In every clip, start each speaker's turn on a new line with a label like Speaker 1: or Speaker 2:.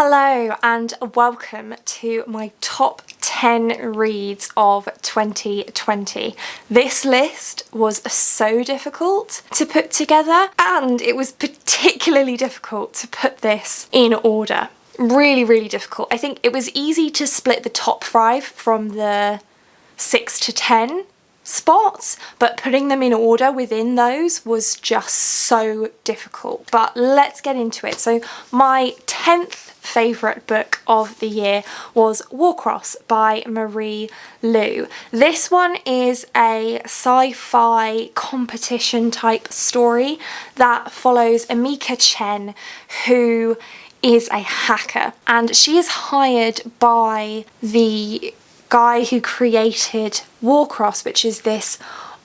Speaker 1: Hello and welcome to my top 10 reads of 2020. This list was so difficult to put together, and it was particularly difficult to put this in order. Really difficult. I think it was easy to split the top 5 from the 6 to 10 spots, but putting them in order within those was just so difficult. But let's get into it. So my 10th favourite book of the year was Warcross by Marie Lu. This one is a sci-fi competition type story that follows Amika Chen, who is a hacker, and she is hired by the guy who created Warcross, which is this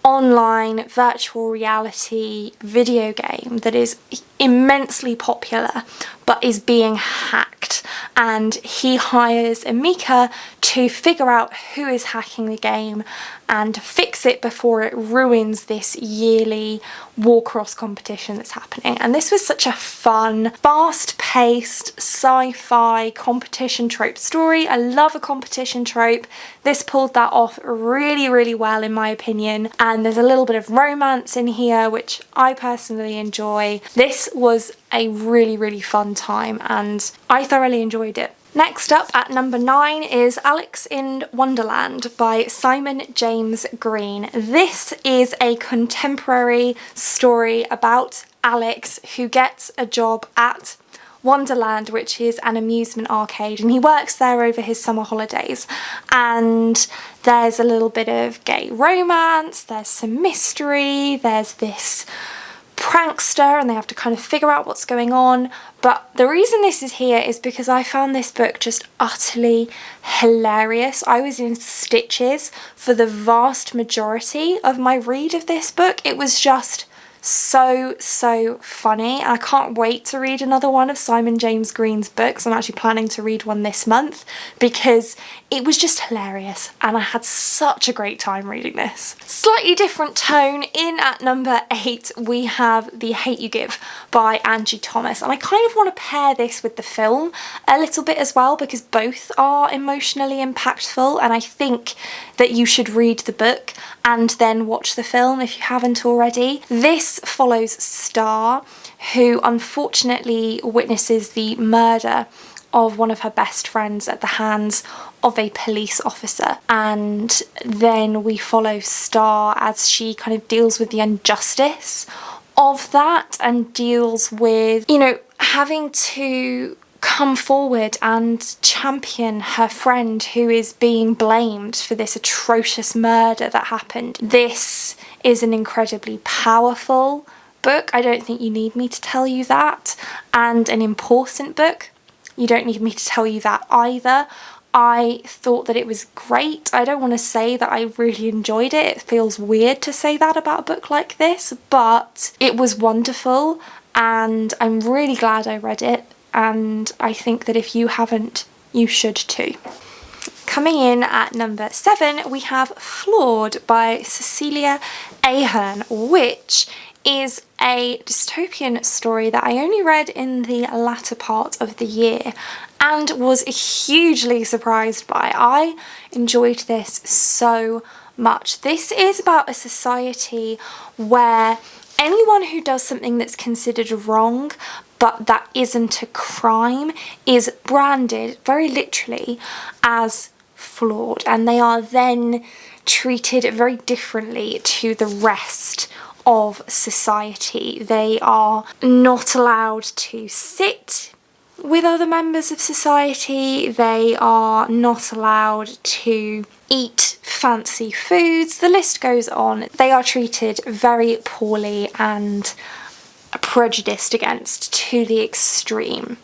Speaker 1: online virtual reality video game that is immensely popular but is being hacked, and he hires Amika to figure out who is hacking the game and fix it before it ruins this yearly Warcross competition that's happening. And this was such a fun, fast-paced sci-fi competition trope story. I love a competition trope. This pulled that off really well in my opinion, and there's a little bit of romance in here which I personally enjoy. This was a really fun time and I thoroughly enjoyed it. Next up at number 9 is Alex in Wonderland by Simon James Green. This is a contemporary story about Alex who gets a job at Wonderland, which is an amusement arcade, and he works there over his summer holidays, and there's a little bit of gay romance, there's some mystery, there's this prankster and they have to kind of figure out what's going on. But the reason this is here is because I found this book just utterly hilarious. I was in stitches for the vast majority of my read of this book. It was just so funny. I can't wait to read another one of Simon James Green's books. I'm actually planning to read one this month because it was just hilarious and I had such a great time reading this. Slightly different tone. In at number 8 we have The Hate You Give by Angie Thomas, and I kind of want to pair this with the film a little bit as well because both are emotionally impactful, and I think that you should read the book and then watch the film if you haven't already. This follows Star, who unfortunately witnesses the murder of one of her best friends at the hands of a police officer, and then we follow Star as she kind of deals with the injustice of that and deals with, you know, having to come forward and champion her friend who is being blamed for this atrocious murder that happened. This is an incredibly powerful book. I don't think you need me to tell you that. And an important book. You don't need me to tell you that either. I thought that it was great. I don't want to say that I really enjoyed it. It feels weird to say that about a book like this, but it was wonderful and I'm really glad I read it, and I think that if you haven't, you should too. Coming in at number 7 we have Flawed by Cecilia Ahern, which is a dystopian story that I only read in the latter part of the year and was hugely surprised by. I enjoyed this so much. This is about a society where anyone who does something that's considered wrong but that isn't a crime is branded very literally as flawed, and they are then treated very differently to the rest of society. They are not allowed to sit with other members of society, they are not allowed to eat fancy foods, the list goes on. They are treated very poorly and prejudiced against to the extreme.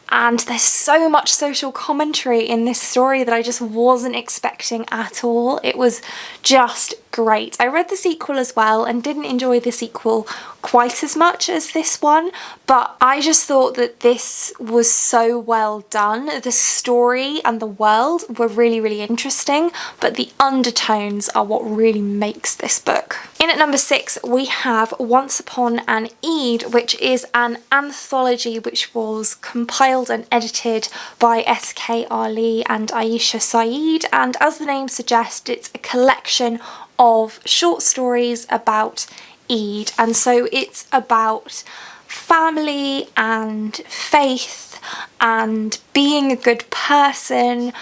Speaker 1: And there's so much social commentary in this story that I just wasn't expecting at all. It was just great. I read the sequel as well and didn't enjoy the sequel quite as much as this one, but I just thought that this was so well done. The story and the world were really, really interesting, but the undertones are what really makes this book. In at number 6, we have Once Upon an Eid, which is an anthology which was compiled and edited by S.K. Ali and Aisha Saeed, and as the name suggests, it's a collection of short stories about Eid, and so it's about family and faith and being a good person,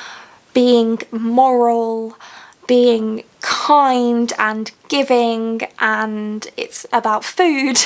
Speaker 1: being moral, being kind and giving, and it's about food.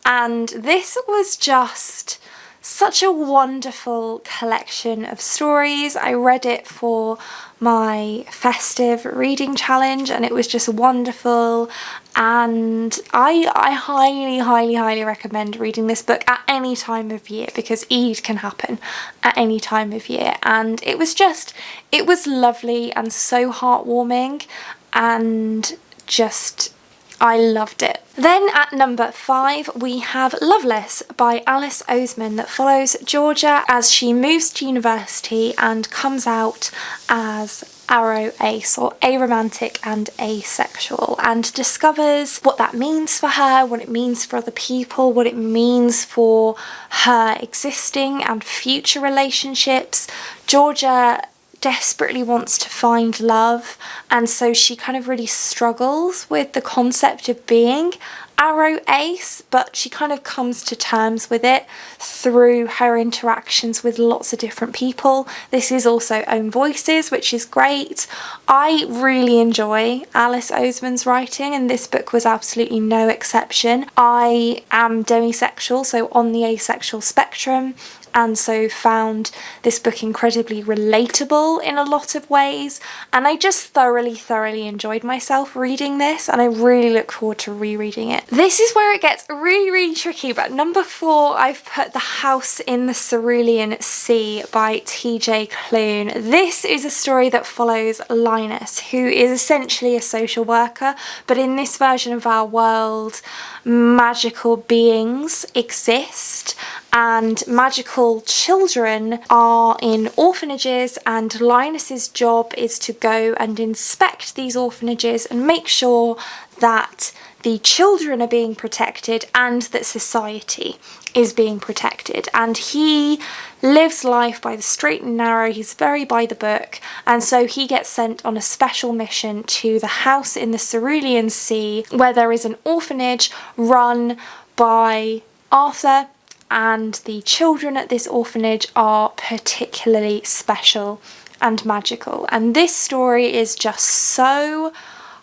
Speaker 1: And this was just such a wonderful collection of stories. I read it for my festive reading challenge and it was just wonderful, and I highly recommend reading this book at any time of year, because Eid can happen at any time of year, and it was lovely and so heartwarming, and just I loved it. Then at number 5 we have Loveless by Alice Oseman, that follows Georgia as she moves to university and comes out as aro ace, or aromantic and asexual, and discovers what that means for her, what it means for other people, what it means for her existing and future relationships. Georgia desperately wants to find love, and so she kind of really struggles with the concept of being aro ace, but she kind of comes to terms with it through her interactions with lots of different people. This is also own voices, which is great. I really enjoy Alice Oseman's writing, and this book was absolutely no exception. I am demisexual, so on the asexual spectrum, and so found this book incredibly relatable in a lot of ways, and I just thoroughly enjoyed myself reading this, and I really look forward to rereading it. This is where it gets really tricky, but number 4 I've put The House in the Cerulean Sea by TJ Klune. This is a story that follows Linus, who is essentially a social worker, but in this version of our world, magical beings exist, and magical children are in orphanages, and Linus's job is to go and inspect these orphanages and make sure that the children are being protected and that society is being protected. And he lives life by the straight and narrow, he's very by the book, and so he gets sent on a special mission to the house in the Cerulean Sea, where there is an orphanage run by Arthur, and the children at this orphanage are particularly special and magical. And this story is just so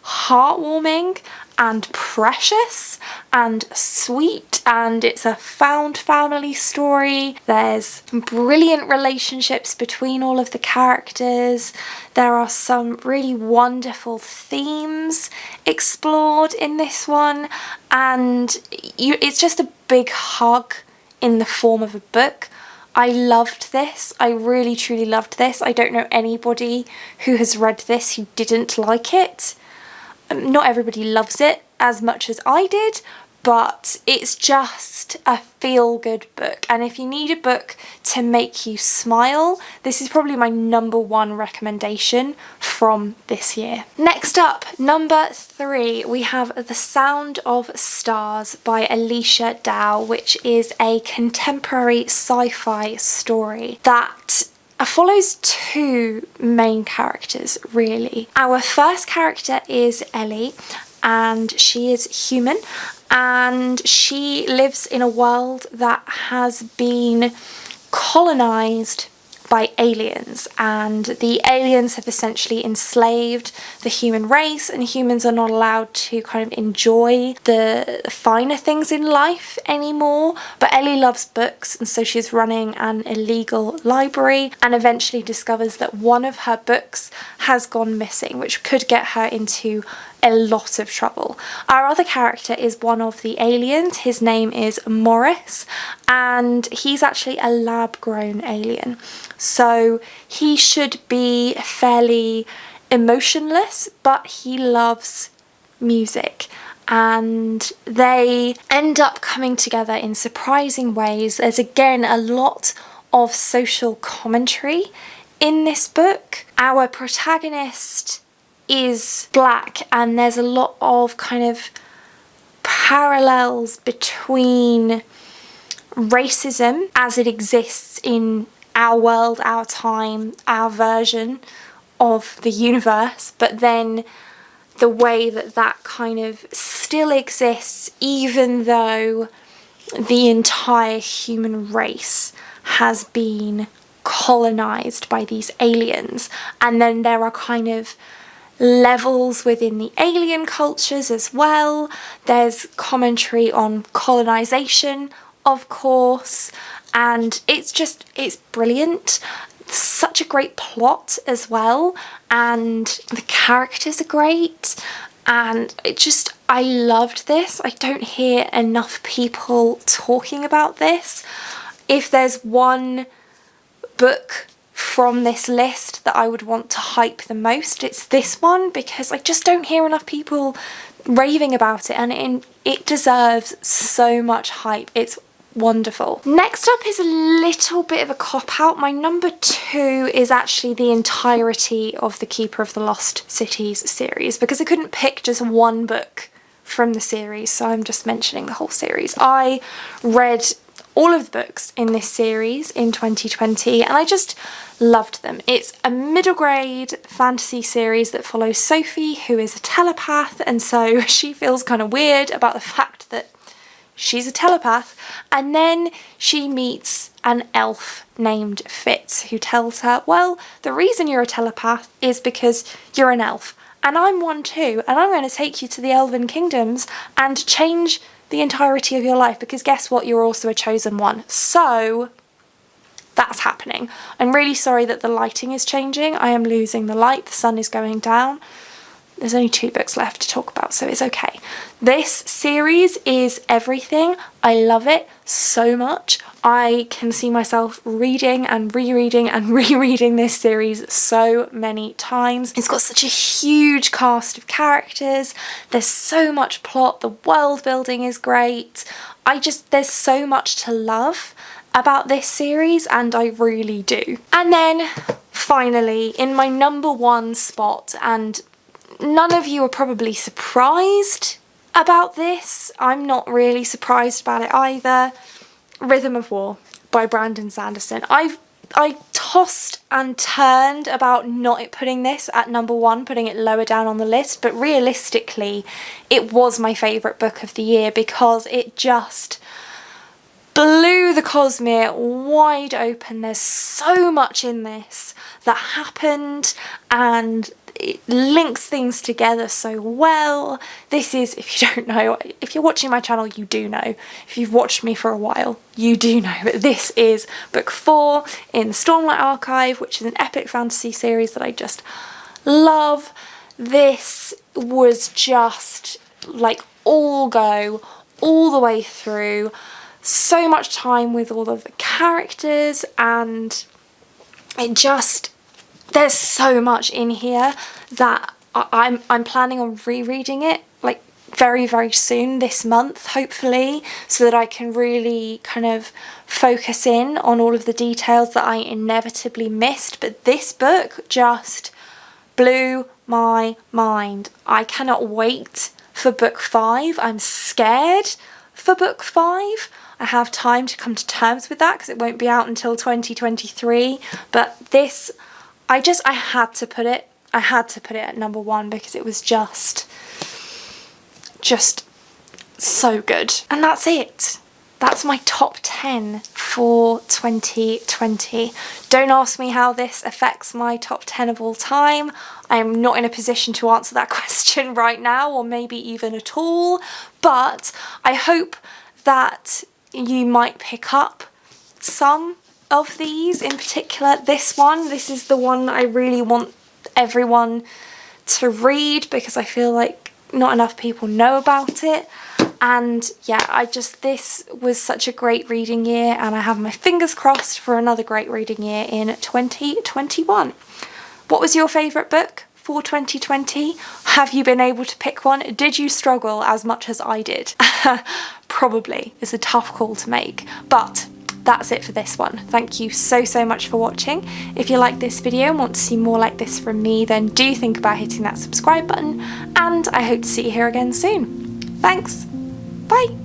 Speaker 1: heartwarming and precious and sweet, and it's a found family story. There's brilliant relationships between all of the characters. There are some really wonderful themes explored in this one, and it's just a big hug in the form of a book. I loved this. I really truly loved this. I don't know anybody who has read this who didn't like it. Not everybody loves it as much as I did, but it's just a feel-good book, and if you need a book to make you smile, this is probably my number 1 recommendation from this year. Next up, number 3, we have The Sound of Stars by Alicia Dow, which is a contemporary sci-fi story that follows 2 main characters, really. Our first character is Ellie, and she is human, and she lives in a world that has been colonized by aliens, and the aliens have essentially enslaved the human race, and humans are not allowed to kind of enjoy the finer things in life anymore. But Ellie loves books, and so she's running an illegal library and eventually discovers that one of her books has gone missing, which could get her into a lot of trouble. Our other character is one of the aliens. His name is Morris, and he's actually a lab-grown alien. So he should be fairly emotionless, but he loves music, and they end up coming together in surprising ways. There's again a lot of social commentary in this book. Our protagonist is black, and there's a lot of kind of parallels between racism as it exists in our world, our time, our version of the universe, but then the way that that kind of still exists even though the entire human race has been colonized by these aliens. And then there are kind of levels within the alien cultures as well. There's commentary on colonization, of course, and it's brilliant. Such a great plot as well, and the characters are great, and I loved this. I don't hear enough people talking about this. If there's one book from this list that I would want to hype the most, it's this one, because I just don't hear enough people raving about it, and it deserves so much hype. It's wonderful. Next up is a little bit of a cop-out. My number 2 is actually the entirety of the Keeper of the Lost Cities series, because I couldn't pick just one book from the series, so I'm just mentioning the whole series. I read all of the books in this series in 2020, and I just loved them. It's a middle grade fantasy series that follows Sophie, who is a telepath, and so she feels kind of weird about the fact that she's a telepath, and then she meets an elf named Fitz who tells her, well, the reason you're a telepath is because you're an elf, and I'm one too, and I'm going to take you to the Elven Kingdoms and change the entirety of your life, because guess what, you're also a chosen one. So that's happening. I'm really sorry that the lighting is changing. I am losing the light, the sun is going down. There's only 2 books left to talk about, so it's okay. This series is everything. I love it so much. I can see myself reading and rereading and rereading this series so many times. It's got such a huge cast of characters. There's so much plot. The world building is great. There's so much to love about this series, and I really do. And then finally, in my number 1 spot, and none of you are probably surprised about this. I'm not really surprised about it either. Rhythm of War by Brandon Sanderson. I tossed and turned about not putting this at number 1, putting it lower down on the list, but realistically it was my favourite book of the year, because it just blew the Cosmere wide open. There's so much in this that happened, and it links things together so well. This is, if you don't know, if you're watching my channel, you do know. If you've watched me for a while, you do know. But this is book 4 in the Stormlight Archive, which is an epic fantasy series that I just love. This was just like all go, all the way through. So much time with all of the characters, and there's so much in here that I'm planning on rereading it like very, very soon this month, hopefully, so that I can really kind of focus in on all of the details that I inevitably missed. But this book just blew my mind. I cannot wait for book 5. I'm scared for book 5. I have time to come to terms with that because it won't be out until 2023. But this, I had to put it. I had to put it at number 1 because it was just so good. And that's it. That's my top 10 for 2020. Don't ask me how this affects my top 10 of all time. I am not in a position to answer that question right now, or maybe even at all. But I hope that you might pick up some of these, in particular this one. This is the one that I really want everyone to read because I feel like not enough people know about it. And yeah, this was such a great reading year, and I have my fingers crossed for another great reading year in 2021. What was your favourite book for 2020? Have you been able to pick one? Did you struggle as much as I did? Probably. It's a tough call to make, but that's it for this one. Thank you so much for watching. If you like this video and want to see more like this from me, then do think about hitting that subscribe button, and I hope to see you here again soon. Thanks. Bye.